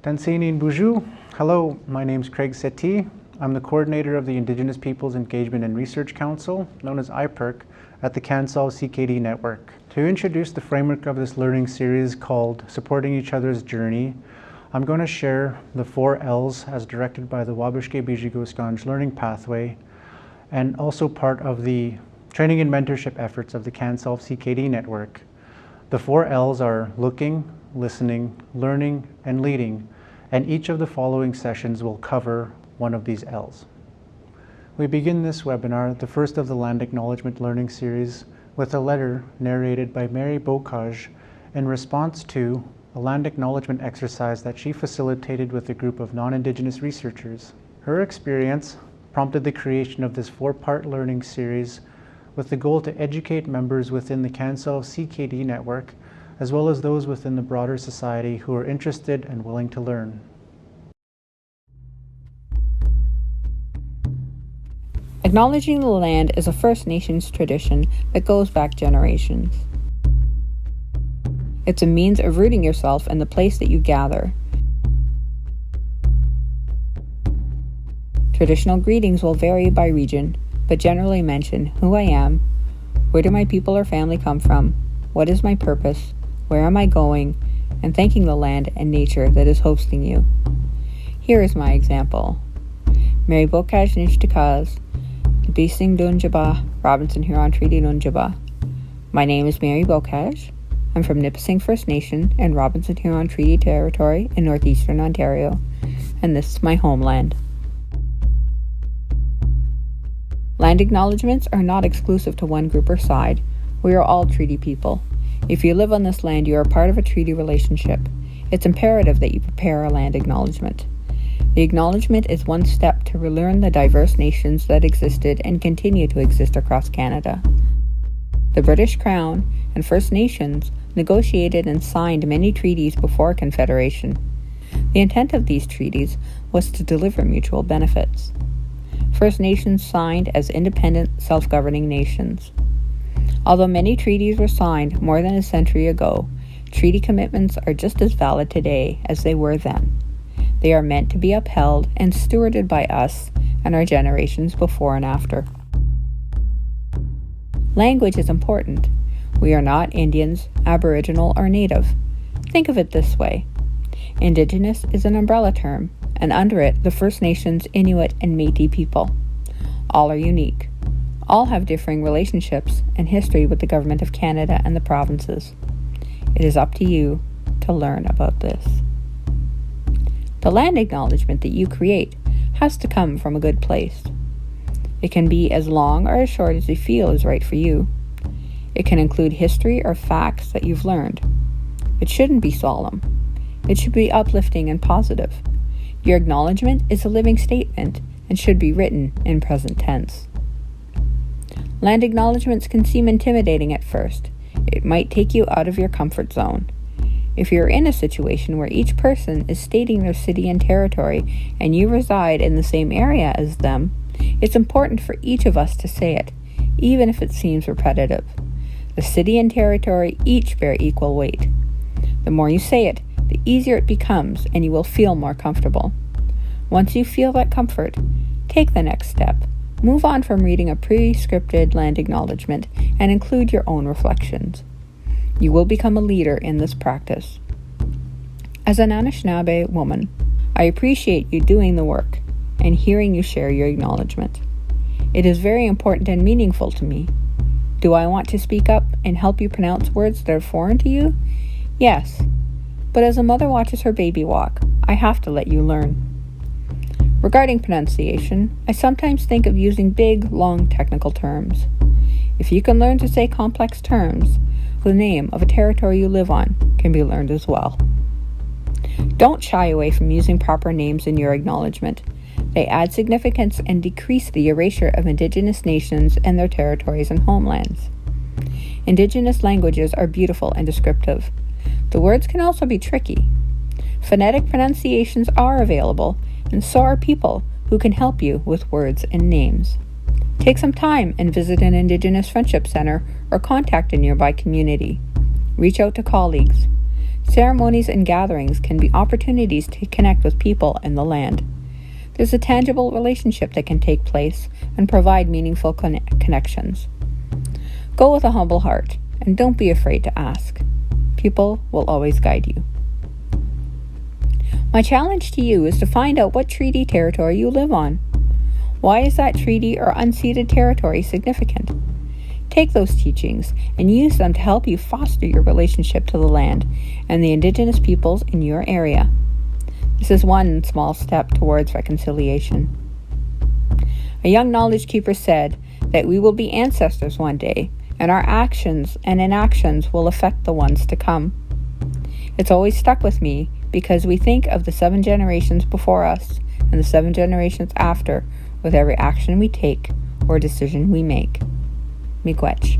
Tansinin Buju. Hello, my name is Craig Setti. I'm the coordinator of the Indigenous Peoples Engagement and Research Council, known as IPERC, at the CanSol CKD network. To introduce the framework of this learning series called Supporting Each Other's Journey, I'm going to share the 4 L's as directed by the Wabishke Bijigoskanje Learning Pathway, and also part of the training and mentorship efforts of the CanSol CKD network. The 4 L's are looking, listening, learning, and leading, and each of the following sessions will cover one of these L's. We begin this webinar, the first of the Land Acknowledgement Learning Series, with a letter narrated by Mary Bocage in response to a land acknowledgement exercise that she facilitated with a group of non-Indigenous researchers. Her experience prompted the creation of this 4-part learning series with the goal to educate members within the CanSol CKD network, as well as those within the broader society who are interested and willing to learn. Acknowledging the land is a First Nations tradition that goes back generations. It's a means of rooting yourself in the place that you gather. Traditional greetings will vary by region, but generally mention who I am, where do my people or family come from, what is my purpose, where am I going, and thanking the land and nature that is hosting you. Here is my example. Mary Bocage Nishtakaz, Bising Dunjaba, Robinson Huron Treaty Nunjaba. My name is Mary Bocage. I'm from Nipissing First Nation and Robinson Huron Treaty Territory in northeastern Ontario, and this is my homeland. Land acknowledgements are not exclusive to one group or side. We are all treaty people. If you live on this land, you are part of a treaty relationship. It's imperative that you prepare a land acknowledgement. The acknowledgement is one step to relearn the diverse nations that existed and continue to exist across Canada. The British Crown and First Nations negotiated and signed many treaties before Confederation. The intent of these treaties was to deliver mutual benefits. First Nations signed as independent, self-governing nations. Although many treaties were signed more than a century ago, treaty commitments are just as valid today as they were then. They are meant to be upheld and stewarded by us and our generations before and after. Language is important. We are not Indians, Aboriginal, or Native. Think of it this way. Indigenous is an umbrella term, and under it, the First Nations, Inuit, and Métis people. All are unique. All have differing relationships and history with the Government of Canada and the provinces. It is up to you to learn about this. The land acknowledgement that you create has to come from a good place. It can be as long or as short as you feel is right for you. It can include history or facts that you've learned. It shouldn't be solemn. It should be uplifting and positive. Your acknowledgement is a living statement and should be written in present tense. Land acknowledgements can seem intimidating at first. It might take you out of your comfort zone. If you're in a situation where each person is stating their city and territory and you reside in the same area as them, it's important for each of us to say it, even if it seems repetitive. The city and territory each bear equal weight. The more you say it, the easier it becomes and you will feel more comfortable. Once you feel that comfort, take the next step. Move on from reading a pre-scripted land acknowledgement and include your own reflections. You will become a leader in this practice. As an Anishinaabe woman, I appreciate you doing the work and hearing you share your acknowledgement. It is very important and meaningful to me. Do I want to speak up and help you pronounce words that are foreign to you? Yes. But as a mother watches her baby walk, I have to let you learn. Regarding pronunciation, I sometimes think of using big, long technical terms. If you can learn to say complex terms, the name of a territory you live on can be learned as well. Don't shy away from using proper names in your acknowledgement. They add significance and decrease the erasure of Indigenous nations and their territories and homelands. Indigenous languages are beautiful and descriptive. The words can also be tricky. Phonetic pronunciations are available, and so are people who can help you with words and names. Take some time and visit an Indigenous Friendship Center or contact a nearby community. Reach out to colleagues. Ceremonies and gatherings can be opportunities to connect with people in the land. There's a tangible relationship that can take place and provide meaningful connections. Go with a humble heart, and don't be afraid to ask. People will always guide you. My challenge to you is to find out what treaty territory you live on. Why is that treaty or unceded territory significant? Take those teachings and use them to help you foster your relationship to the land and the Indigenous peoples in your area. This is one small step towards reconciliation. A young knowledge keeper said that we will be ancestors one day, and our actions and inactions will affect the ones to come. It's always stuck with me because we think of the 7 generations before us and the 7 generations after with every action we take or decision we make. Miigwech.